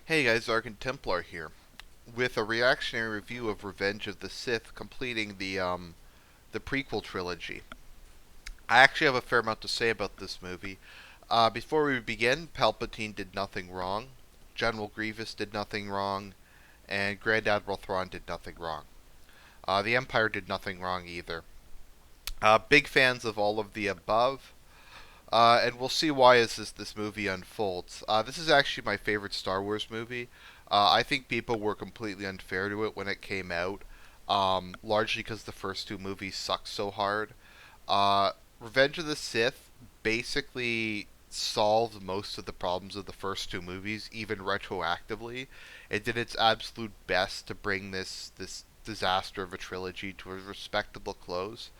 Hey guys, Argent here, with a reactionary review of Revenge of the Sith, completing the prequel trilogy. I actually have a fair amount to say about this movie. Before we begin, Palpatine did nothing wrong, General Grievous did nothing wrong, and Grand Admiral Thrawn did nothing wrong. The Empire did nothing wrong either. Big fans of all of the above. And we'll see why as this movie unfolds. This is actually my favorite Star Wars movie. I think people were completely unfair to it when it came out, largely because the first two movies sucked so hard. Uh, Revenge of the Sith basically solved most of the problems of the first two movies, even retroactively. It did its absolute best to bring this disaster of a trilogy to a respectable close.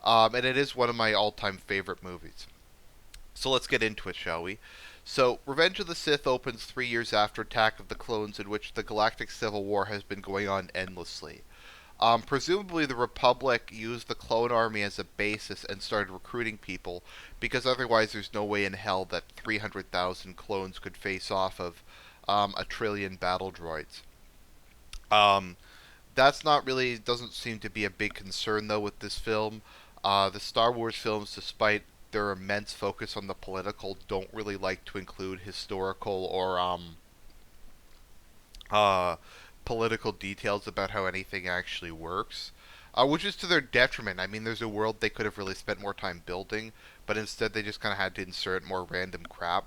And it is one of my all-time favorite movies. So let's get into it, shall we? So, Revenge of the Sith opens 3 years after Attack of the Clones, in which the Galactic Civil War has been going on endlessly. Presumably, the Republic used the clone army as a basis and started recruiting people, because otherwise, there's no way in hell that 300,000 clones could face off of a trillion battle droids. Um, that's not really doesn't seem to be a big concern though with this film. The Star Wars films, despite their immense focus on the political, don't really like to include historical or uh, political details about how anything actually works, which is to their detriment. I mean, there's a world they could have really spent more time building, but instead they just kind of had to insert more random crap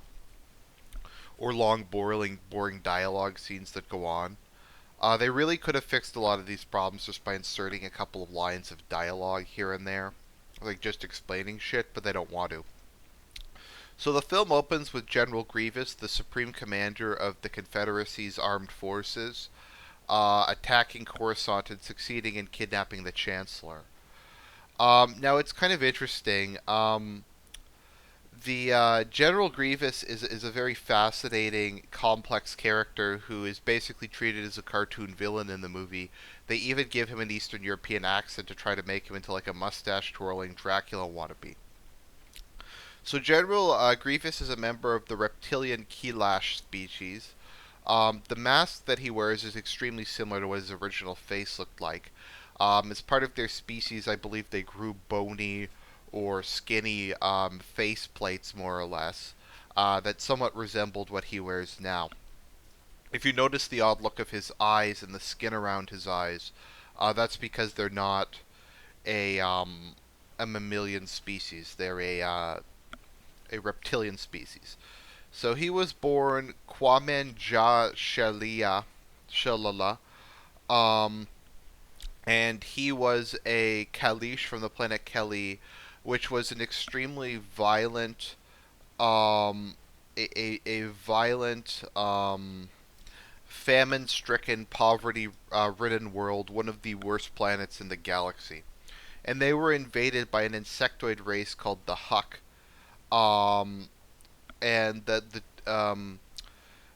or long, boring dialogue scenes that go on. They really could have fixed a lot of these problems just by inserting a couple of lines of dialogue here and there, like just explaining shit, but they don't want to. So the film opens with General Grievous, the supreme commander of the Confederacy's armed forces, attacking Coruscant and succeeding in kidnapping the Chancellor. Now it's kind of interesting. The General Grievous is a very fascinating, complex character who is basically treated as a cartoon villain in the movie. They even give him an Eastern European accent to try to make him into like a mustache twirling Dracula wannabe. So General Grievous is a member of the reptilian Kelash species. The mask that he wears is extremely similar to what his original face looked like. As part of their species, I believe they grew bony or skinny face plates, more or less, that somewhat resembled what he wears now. If you notice the odd look of his eyes and the skin around his eyes, that's because they're not a a mammalian species. They're a reptilian species. So he was born Kwame Shalala, um, and he was a Kalish from the planet Kelly, which was an extremely violent, a violent, famine-stricken, poverty-ridden world, one of the worst planets in the galaxy. And they were invaded by an insectoid race called the Huck, um, and and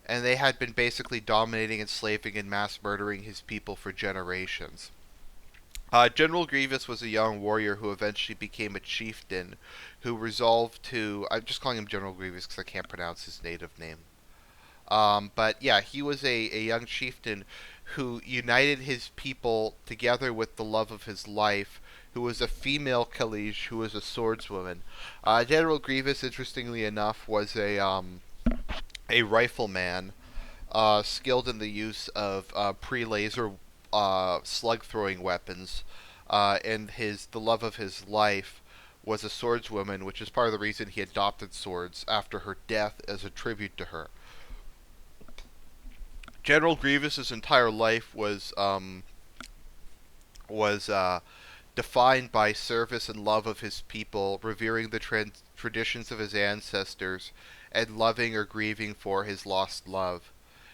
they had been basically dominating, enslaving, and mass murdering his people for generations. General Grievous was a young warrior who eventually became a chieftain who resolved to. I'm just calling him General Grievous because I can't pronounce his native name. But yeah, he was a young chieftain who united his people together with the love of his life, who was a female Kalish who was a swordswoman. General Grievous, interestingly enough, was a rifleman, skilled in the use of pre-laser slug throwing weapons, and the love of his life was a swordswoman, which is part of the reason he adopted swords after her death as a tribute to her. General Grievous's entire life was defined by service and love of his people, revering the traditions of his ancestors, and loving or grieving for his lost love.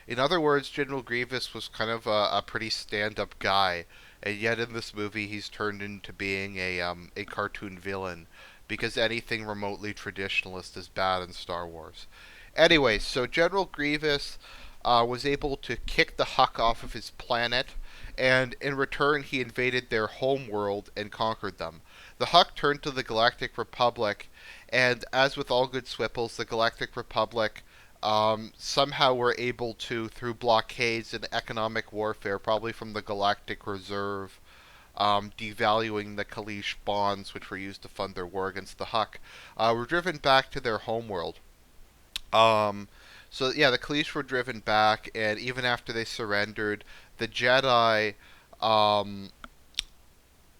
In other words, General Grievous was kind of a pretty stand-up guy, and yet in this movie he's turned into being a cartoon villain, because anything remotely traditionalist is bad in Star Wars. Anyway, so General Grievous was able to kick the Huck off of his planet, and in return he invaded their home world and conquered them. The Huck turned to the Galactic Republic, and as with all good Swipples, the Galactic Republic somehow were able to, through blockades and economic warfare, probably from the Galactic Reserve, devaluing the Kaleesh bonds, which were used to fund their war against the Huck, were driven back to their homeworld. Um, so yeah, the Kaleesh were driven back, and even after they surrendered, the Jedi, um,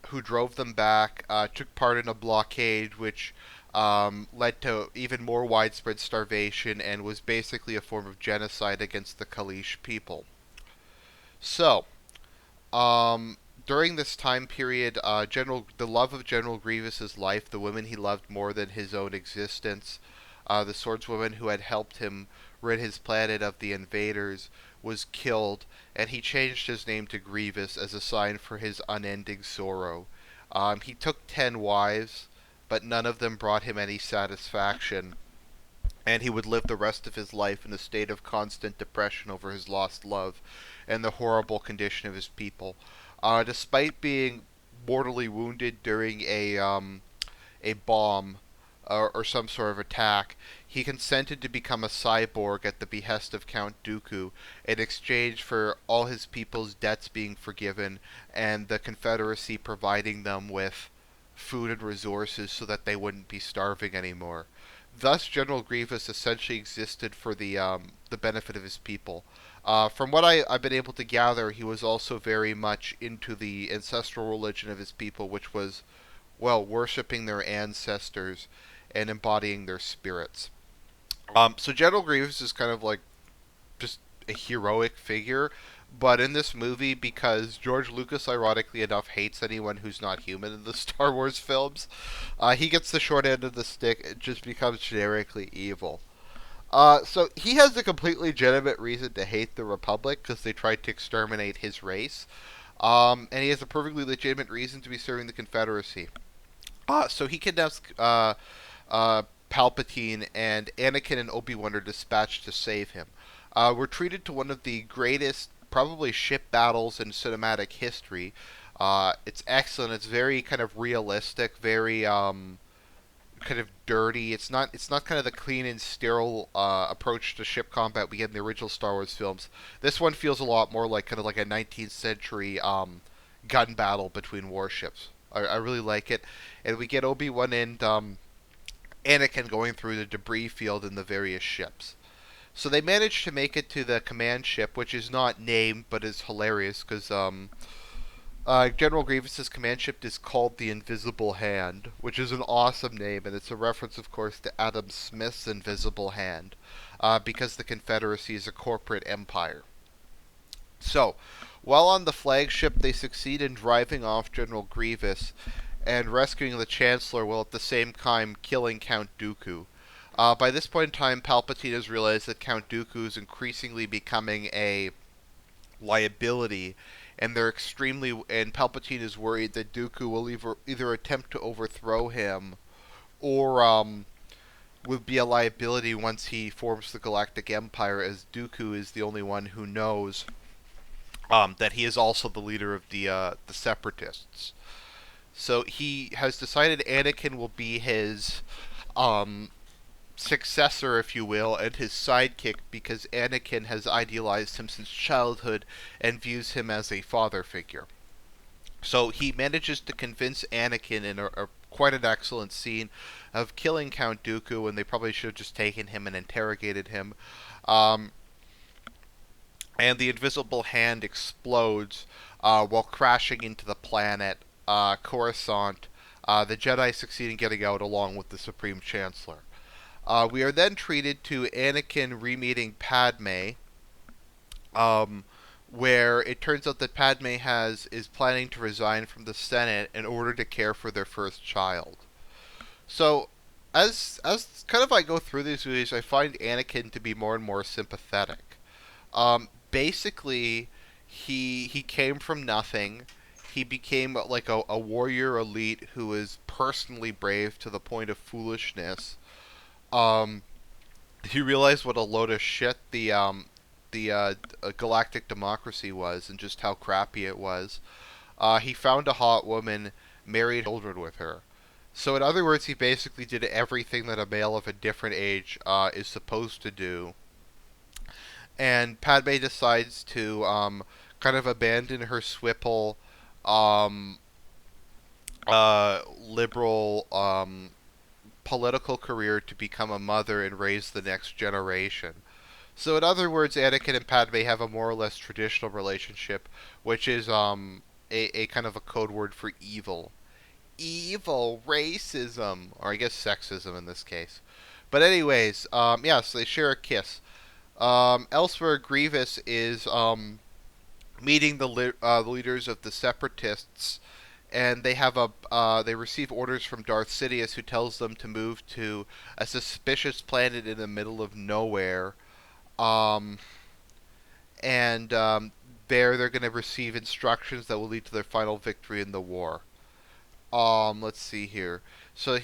who drove them back, took part in a blockade, which led to even more widespread starvation and was basically a form of genocide against the Kaleesh people. So, um, during this time period, the love of General Grievous's life, the women he loved more than his own existence, the swordswoman who had helped him rid his planet of the invaders, was killed, and he changed his name to Grievous as a sign for his unending sorrow. He took 10 wives, but none of them brought him any satisfaction, and he would live the rest of his life in a state of constant depression over his lost love and the horrible condition of his people. Despite being mortally wounded during a bomb or some sort of attack, he consented to become a cyborg at the behest of Count Dooku in exchange for all his people's debts being forgiven and the Confederacy providing them with food and resources so that they wouldn't be starving anymore. Thus, General Grievous essentially existed for the benefit of his people. From what I've been able to gather, he was also very much into the ancestral religion of his people, which was, well, worshipping their ancestors and embodying their spirits. So General Grievous is kind of like just a heroic figure, but in this movie, because George Lucas, ironically enough, hates anyone who's not human in the Star Wars films, he gets the short end of the stick and just becomes generically evil. So he has a completely legitimate reason to hate the Republic because they tried to exterminate his race, and he has a perfectly legitimate reason to be serving the Confederacy. So he kidnaps Palpatine, and Anakin and Obi-Wan are dispatched to save him. We're treated to one of the greatest, probably, ship battles in cinematic history. It's excellent. It's very kind of realistic, very kind of dirty. It's not kind of the clean and sterile approach to ship combat we get in the original Star Wars films. This one feels a lot more like kind of like a 19th century gun battle between warships. I really like it, and we get Obi-Wan and Anakin going through the debris field in the various ships. So they manage to make it to the command ship, which is not named but is hilarious because General Grievous's command ship is called the Invisible Hand, which is an awesome name, and it's a reference, of course, to Adam Smith's Invisible Hand, because the Confederacy is a corporate empire. So, while on the flagship, they succeed in driving off General Grievous and rescuing the Chancellor while at the same time killing Count Dooku. By this point in time, Palpatine has realized that Count Dooku is increasingly becoming a liability, and Palpatine is worried that Dooku will either attempt to overthrow him or will be a liability once he forms the Galactic Empire, as Dooku is the only one who knows that he is also the leader of the Separatists. So he has decided Anakin will be his successor, if you will, and his sidekick, because Anakin has idealized him since childhood and views him as a father figure. So he manages to convince Anakin in quite an excellent scene of killing Count Dooku, and they probably should have just taken him and interrogated him. Um, and the invisible hand explodes while crashing into the planet Coruscant. The Jedi succeed in getting out along with the Supreme Chancellor. We are then treated to Anakin re-meeting Padme, where it turns out that Padme is planning to resign from the Senate in order to care for their first child. So, as kind of I go through these movies, I find Anakin to be more and more sympathetic. Basically, he came from nothing. He became like a warrior elite who is personally brave to the point of foolishness. Um, he realized what a load of shit the galactic democracy was, and just how crappy it was. He found a hot woman, married children with her. So in other words, he basically did everything that a male of a different age is supposed to do, and Padme decides to kind of abandon her Swipple um, liberal political career to become a mother and raise the next generation. So, in other words, Anakin and Padme have a more or less traditional relationship, which is a kind of a code word for evil. Evil, racism, or I guess sexism in this case. But anyways, yeah, so they share a kiss. Elsewhere, Grievous is meeting the leaders of the Separatists, and they receive orders from Darth Sidious, who tells them to move to a suspicious planet in the middle of nowhere. Um, and there they're going to receive instructions that will lead to their final victory in the war. Let's see here. So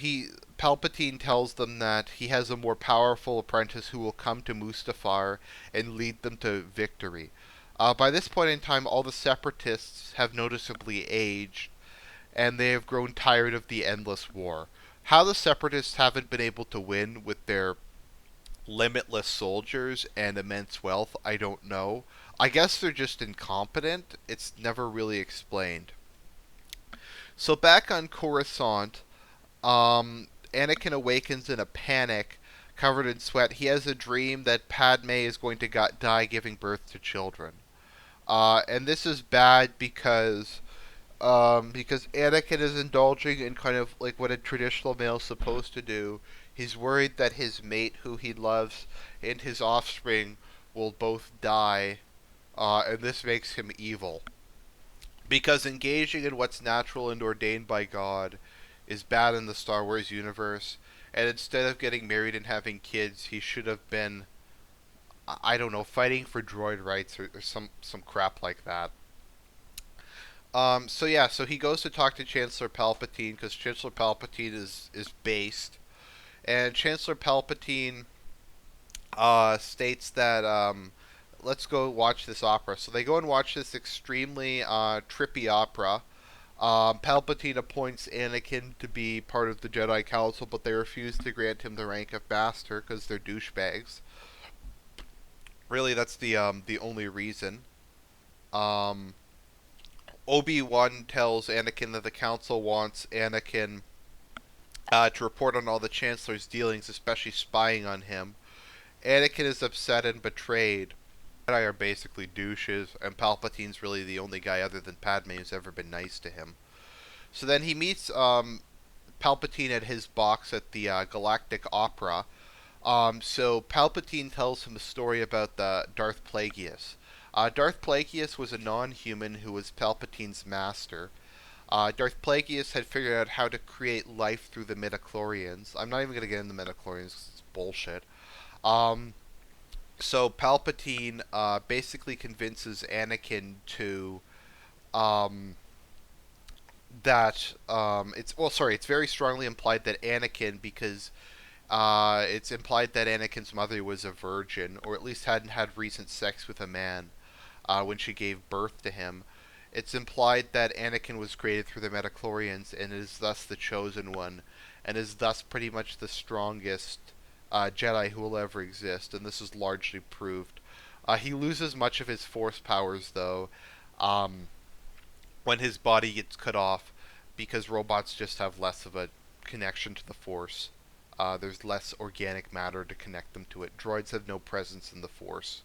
Palpatine tells them that he has a more powerful apprentice who will come to Mustafar and lead them to victory. By this point in time, all the Separatists have noticeably aged, and they have grown tired of the endless war. How the Separatists haven't been able to win with their limitless soldiers and immense wealth, I don't know. I guess they're just incompetent. It's never really explained. So back on Coruscant, Anakin awakens in a panic, covered in sweat. He has a dream that Padme is going to die giving birth to children. And this is bad because Anakin is indulging in kind of like what a traditional male is supposed to do. He's worried that his mate, who he loves, and his offspring will both die, and this makes him evil. Because engaging in what's natural and ordained by God is bad in the Star Wars universe, and instead of getting married and having kids, he should have been, I don't know, fighting for droid rights or some crap like that. So yeah, so he goes to talk to Chancellor Palpatine because Chancellor Palpatine is based, and Chancellor Palpatine states that let's go watch this opera. So they go and watch this extremely trippy opera. Palpatine appoints Anakin to be part of the Jedi Council, but they refuse to grant him the rank of Master because they're douchebags. Really, that's the only reason. Um, Obi-Wan tells Anakin that the Council wants Anakin to report on all the Chancellor's dealings, especially spying on him. Anakin is upset and betrayed. Jedi are basically douches, and Palpatine's really the only guy other than Padme who's ever been nice to him. So then he meets Palpatine at his box at the Galactic Opera. So Palpatine tells him a story about the Darth Plagueis. Darth Plagueis was a non-human who was Palpatine's master. Darth Plagueis had figured out how to create life through the midichlorians. I'm not even going to get into midichlorians because it's bullshit. Um, so Palpatine basically convinces Anakin to um, it's very strongly implied that Anakin, because it's implied that Anakin's mother was a virgin, or at least hadn't had recent sex with a man when she gave birth to him. It's implied that Anakin was created through the midichlorians and is thus the chosen one, and is thus pretty much the strongest Jedi who will ever exist, and this is largely proved. He loses much of his Force powers, though, um, when his body gets cut off, because robots just have less of a connection to the Force. There's less organic matter to connect them to it. Droids have no presence in the Force.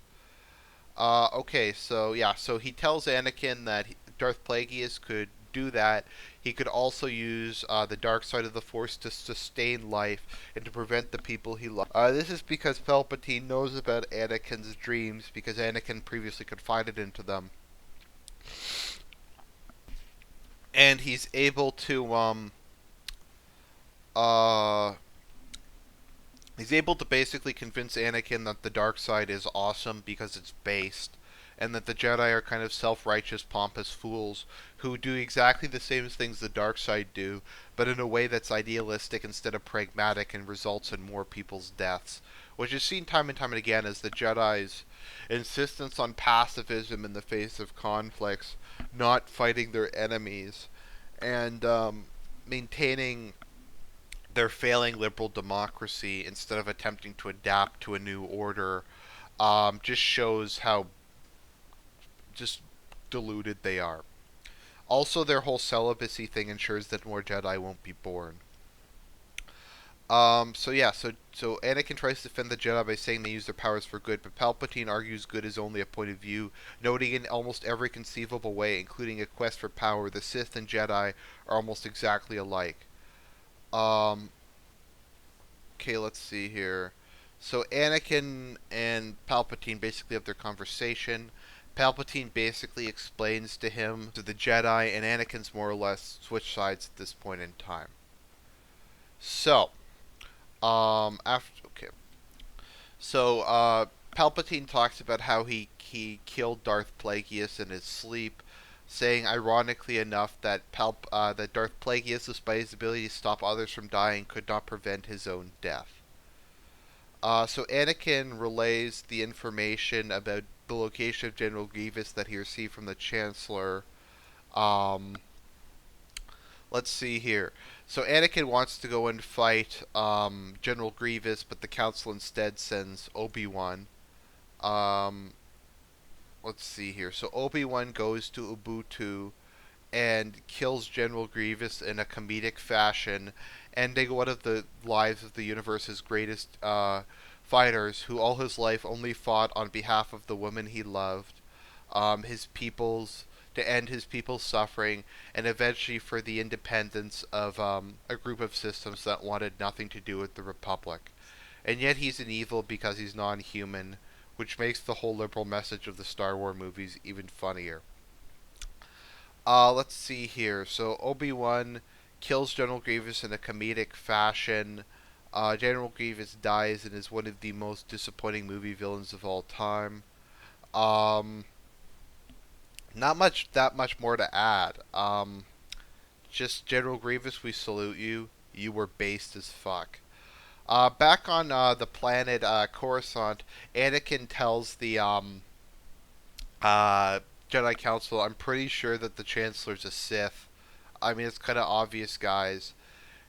Okay, so yeah, so he tells Anakin that Darth Plagueis could do that. He could also use the dark side of the Force to sustain life and to prevent the people he loves. This is because Palpatine knows about Anakin's dreams, because Anakin previously confided into them. And uh, he's able to basically convince Anakin that the dark side is awesome because it's based, and that the Jedi are kind of self-righteous, pompous fools who do exactly the same things the dark side do, but in a way that's idealistic instead of pragmatic and results in more people's deaths, which is seen time and time and again as the Jedi's insistence on pacifism in the face of conflicts, not fighting their enemies, and maintaining their failing liberal democracy instead of attempting to adapt to a new order just shows how just deluded they are. Also, their whole celibacy thing ensures that more Jedi won't be born. So Anakin tries to defend the Jedi by saying they use their powers for good, but Palpatine argues good is only a point of view, noting in almost every conceivable way, including a quest for power, the Sith and Jedi are almost exactly alike. Um, okay, let's see here. So Anakin and Palpatine basically have their conversation. Palpatine basically explains to him to the Jedi, and Anakin's more or less switch sides at this point in time. So, after okay, Palpatine talks about how he killed Darth Plagueis in his sleep, saying ironically enough that that Darth Plagueis, despite his ability to stop others from dying, could not prevent his own death. So Anakin relays the information about the location of General Grievous that he received from the Chancellor. Um, let's see here. So Anakin wants to go and fight General Grievous, but the Council instead sends Obi-Wan. Um, let's see here. So Obi-Wan goes to Ubuntu and kills General Grievous in a comedic fashion, ending one of the lives of the universe's greatest fighters, who all his life only fought on behalf of the woman he loved, his people's to end his people's suffering, and eventually for the independence of a group of systems that wanted nothing to do with the Republic. And yet he's an evil because he's non-human, which makes the whole liberal message of the Star Wars movies even funnier. Let's see here. So Obi-Wan kills General Grievous in a comedic fashion. General Grievous dies and is one of the most disappointing movie villains of all time. Um, Not that much more to add. Just General Grievous, we salute you. You were based as fuck. Back on the planet Coruscant, Anakin tells the uh, Jedi Council, I'm pretty sure that the Chancellor's a Sith. I mean, it's kind of obvious, guys.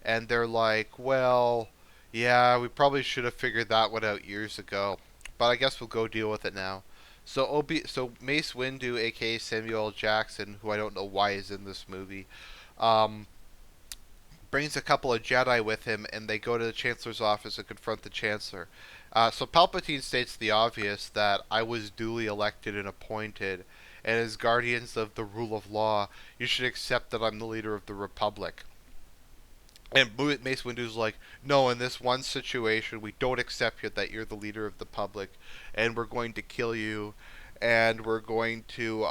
And they're like, well, yeah, we probably should have figured that one out years ago. But I guess we'll go deal with it now. So Mace Windu, aka Samuel L. Jackson, who I don't know why is in this movie, um, brings a couple of Jedi with him, and they go to the Chancellor's office and confront the Chancellor. So Palpatine states the obvious that I was duly elected and appointed, and as guardians of the rule of law, you should accept that I'm the leader of the Republic. And Mace Windu's like, no, in this one situation, we don't accept you that you're the leader of the public, and we're going to kill you, and we're going to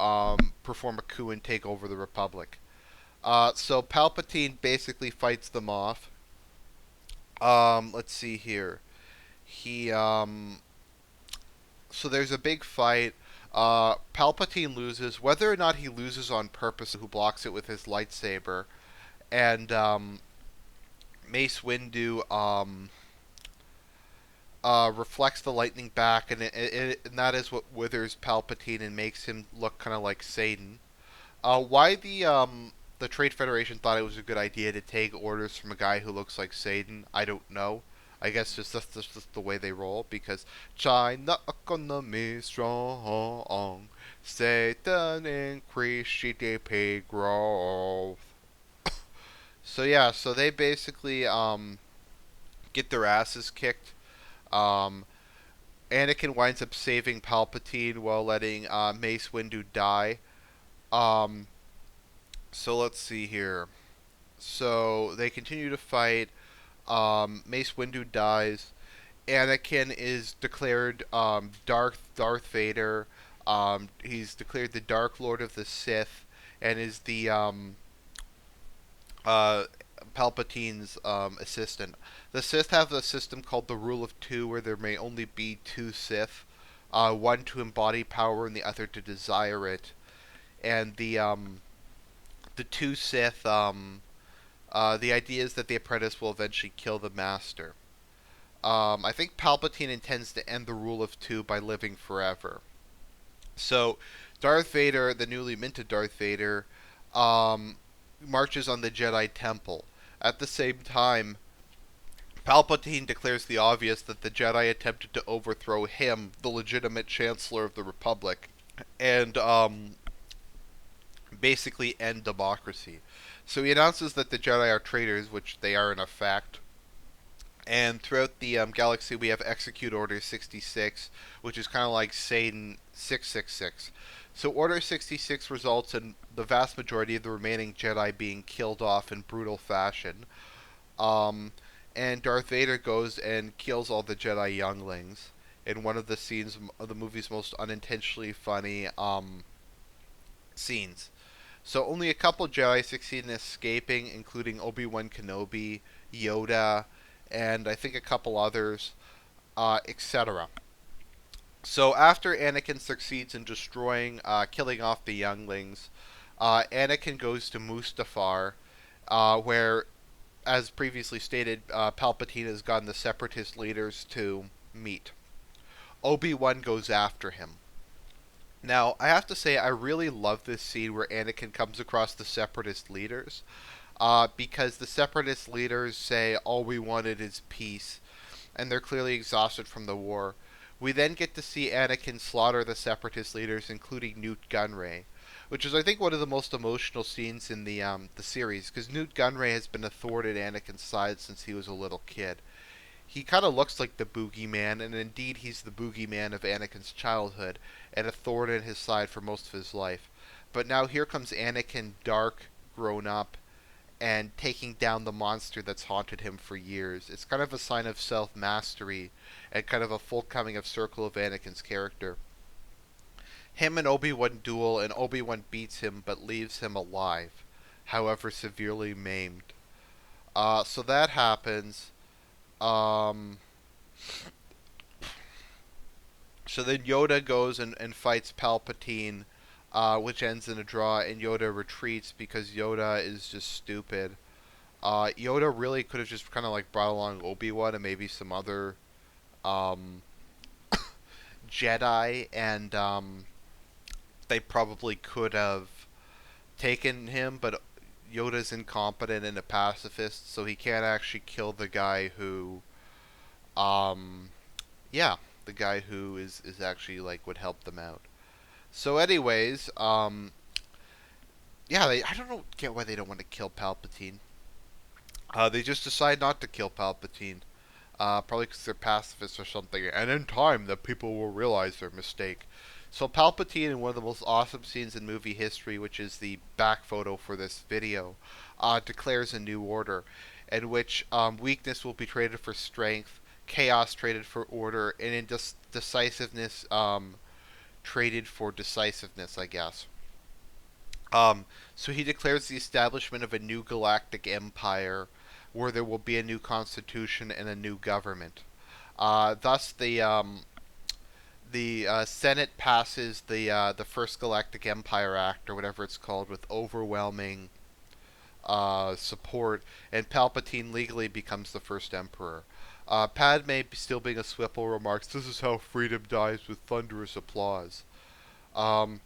perform a coup and take over the Republic. So Palpatine basically fights them off. Let's see here. He So there's a big fight. Palpatine loses. Whether or not he loses on purpose, who blocks it with his lightsaber, and Mace Windu reflects the lightning back, and that is what withers Palpatine and makes him look kind of like Satan. Why the Trade Federation thought it was a good idea to take orders from a guy who looks like Satan, I don't know. I guess that's just the way they roll, because China economy strong, Satan increase GDP growth. So yeah, so they basically get their asses kicked. Um, Anakin winds up saving Palpatine while letting Mace Windu die. Um, so let's see here. So they continue to fight. Mace Windu dies. Anakin is declared Darth Vader. He's declared the Dark Lord of the Sith, and is the uh, Palpatine's assistant. The Sith have a system called the Rule of Two, where there may only be two Sith, one to embody power and the other to desire it. And the two Sith, the idea is that the apprentice will eventually kill the master. I think Palpatine intends to end the Rule of Two by living forever. So, Darth Vader, the newly minted Darth Vader, um, marches on the Jedi Temple. At the same time, Palpatine declares the obvious that the Jedi attempted to overthrow him, the legitimate Chancellor of the Republic, and basically end democracy. So he announces that the Jedi are traitors, which they are in effect. And throughout the galaxy, we have Execute Order 66, which is kind of like Satan 666. So Order 66 results in the vast majority of the remaining Jedi being killed off in brutal fashion. Um, and Darth Vader goes and kills all the Jedi younglings in one of the scenes of the movie's most unintentionally funny scenes. So only a couple Jedi succeed in escaping, including Obi-Wan Kenobi, Yoda, and I think a couple others, etc. So after Anakin succeeds in killing off the younglings, Anakin goes to Mustafar, where, as previously stated, Palpatine has gotten the Separatist leaders to meet. Obi-Wan goes after him. Now, I have to say, I really love this scene where Anakin comes across the Separatist leaders, because the Separatist leaders say all we wanted is peace, and they're clearly exhausted from the war. We then get to see Anakin slaughter the Separatist leaders, including Newt Gunray, which is, I think, one of the most emotional scenes in the series, because Newt Gunray has been a thorn in Anakin's side since he was a little kid. He kind of looks like the boogeyman, and indeed he's the boogeyman of Anakin's childhood, and a thorn in his side for most of his life. But now here comes Anakin, dark, grown up, and taking down the monster that's haunted him for years. It's kind of a sign of self-mastery, and kind of a full coming of circle of Anakin's character. Him and Obi-Wan duel, and Obi-Wan beats him, but leaves him alive, however severely maimed. So that happens. Um, so then Yoda goes and fights Palpatine, which ends in a draw, and Yoda retreats because Yoda is just stupid. Yoda really could have just kind of like brought along Obi-Wan and maybe some other um, Jedi, and they probably could have taken him, but Yoda's incompetent and a pacifist, so he can't actually kill the guy who, um, yeah, the guy who is actually like would help them out. So, anyways, yeah, I don't get why they don't want to kill Palpatine. They just decide not to kill Palpatine. Probably because they're pacifists or something. And in time, the people will realize their mistake. So Palpatine, in one of the most awesome scenes in movie history, which is the back photo for this video, declares a new order, in which weakness will be traded for strength, chaos traded for order, and decisiveness traded for decisiveness, I guess. So he declares the establishment of a new galactic empire where there will be a new constitution and a new government. Thus, the Senate passes the first Galactic Empire Act, or whatever it's called, with overwhelming support, and Palpatine legally becomes the first emperor. Padme, still being a swipple, remarks, "This is how freedom dies, with thunderous applause." Um,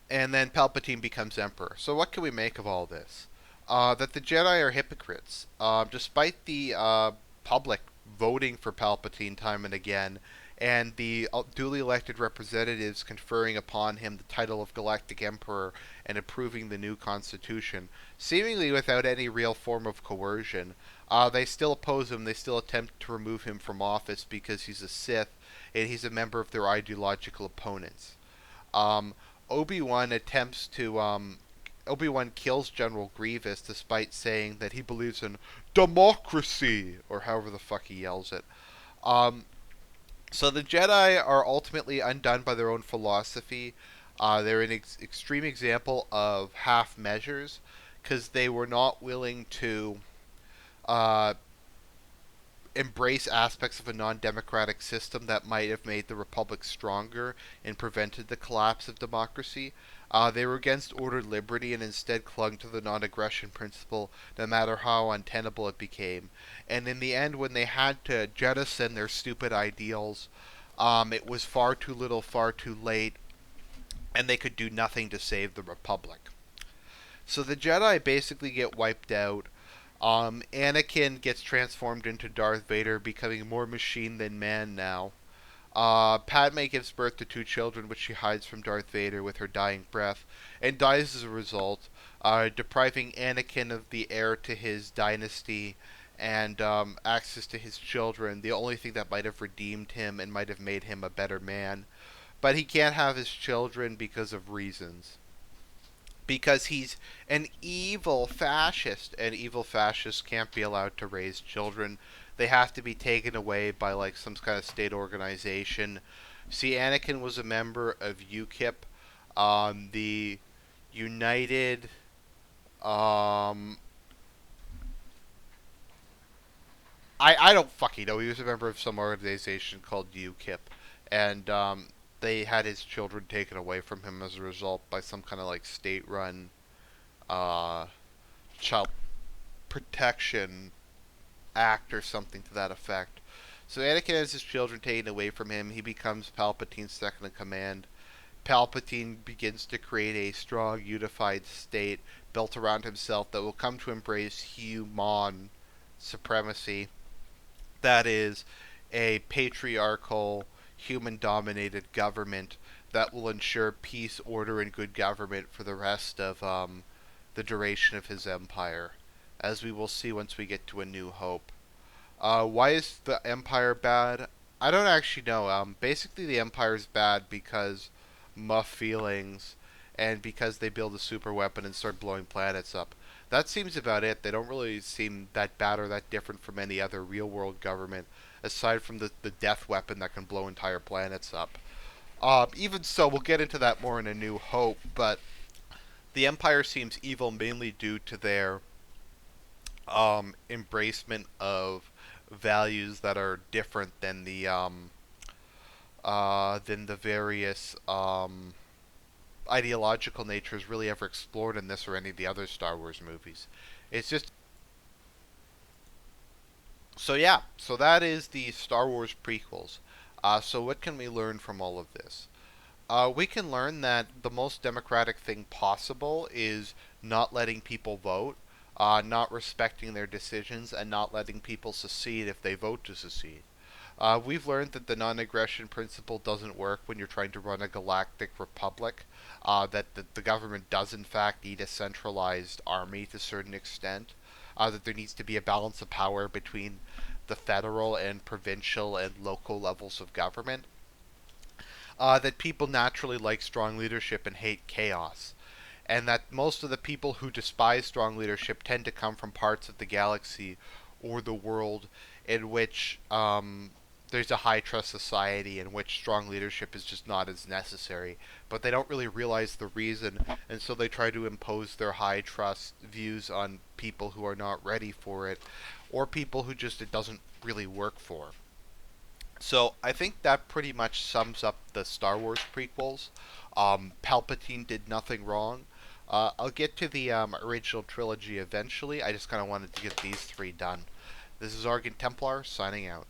and then Palpatine becomes emperor. So what can we make of all this? That the Jedi are hypocrites. Despite the public voting for Palpatine time and again, and the duly elected representatives conferring upon him the title of Galactic Emperor and approving the new constitution, seemingly without any real form of coercion, they still oppose him. They still attempt to remove him from office because he's a Sith and he's a member of their ideological opponents. Um, Obi-Wan attempts to Obi-Wan kills General Grievous despite saying that he believes in democracy, or however the fuck he yells it. Um, so the Jedi are ultimately undone by their own philosophy. They're an extreme example of half measures because they were not willing to uh, embrace aspects of a non-democratic system that might have made the Republic stronger and prevented the collapse of democracy. They were against ordered liberty and instead clung to the non-aggression principle, no matter how untenable it became. And in the end, when they had to jettison their stupid ideals, it was far too little, far too late, and they could do nothing to save the Republic. So the Jedi basically get wiped out. Anakin gets transformed into Darth Vader, becoming more machine than man now. Padme gives birth to two children, which she hides from Darth Vader with her dying breath, and dies as a result, depriving Anakin of the heir to his dynasty and access to his children, the only thing that might have redeemed him and might have made him a better man. But he can't have his children because of reasons. Because he's an evil fascist, and evil fascists can't be allowed to raise children. They have to be taken away by like some kind of state organization. See, Anakin was a member of UKIP, the United. Um, I don't fucking know. He was a member of some organization called UKIP, and they had his children taken away from him as a result by some kind of like state-run uh, child protection act or something to that effect. So Anakin has his children taken away from him. He becomes Palpatine's second in command. Palpatine begins to create a strong, unified state built around himself that will come to embrace human supremacy. That is a patriarchal, human-dominated government that will ensure peace, order, and good government for the rest of the duration of his empire, as we will see once we get to A New Hope. Why is the Empire bad? I don't actually know. Basically, the Empire is bad because muff feelings and because they build a super weapon and start blowing planets up. That seems about it. They don't really seem that bad or that different from any other real world government, aside from the death weapon that can blow entire planets up. Even so, we'll get into that more in A New Hope, but the Empire seems evil mainly due to their embracement of values that are different than the various ideological natures really ever explored in this or any of the other Star Wars movies. It's just so yeah. So that is the Star Wars prequels. So what can we learn from all of this? We can learn that the most democratic thing possible is not letting people vote, not respecting their decisions, and not letting people secede if they vote to secede. We've learned that the non-aggression principle doesn't work when you're trying to run a galactic republic. That the government does in fact need a centralized army to a certain extent. That there needs to be a balance of power between the federal and provincial and local levels of government. That people naturally like strong leadership and hate chaos, and that most of the people who despise strong leadership tend to come from parts of the galaxy or the world in which there's a high trust society in which strong leadership is just not as necessary. But they don't really realize the reason, and so they try to impose their high trust views on people who are not ready for it, or people who just it doesn't really work for. So I think that pretty much sums up the Star Wars prequels. Palpatine did nothing wrong. I'll get to the original trilogy eventually. I just kind of wanted to get these three done. This is Argent Templar signing out.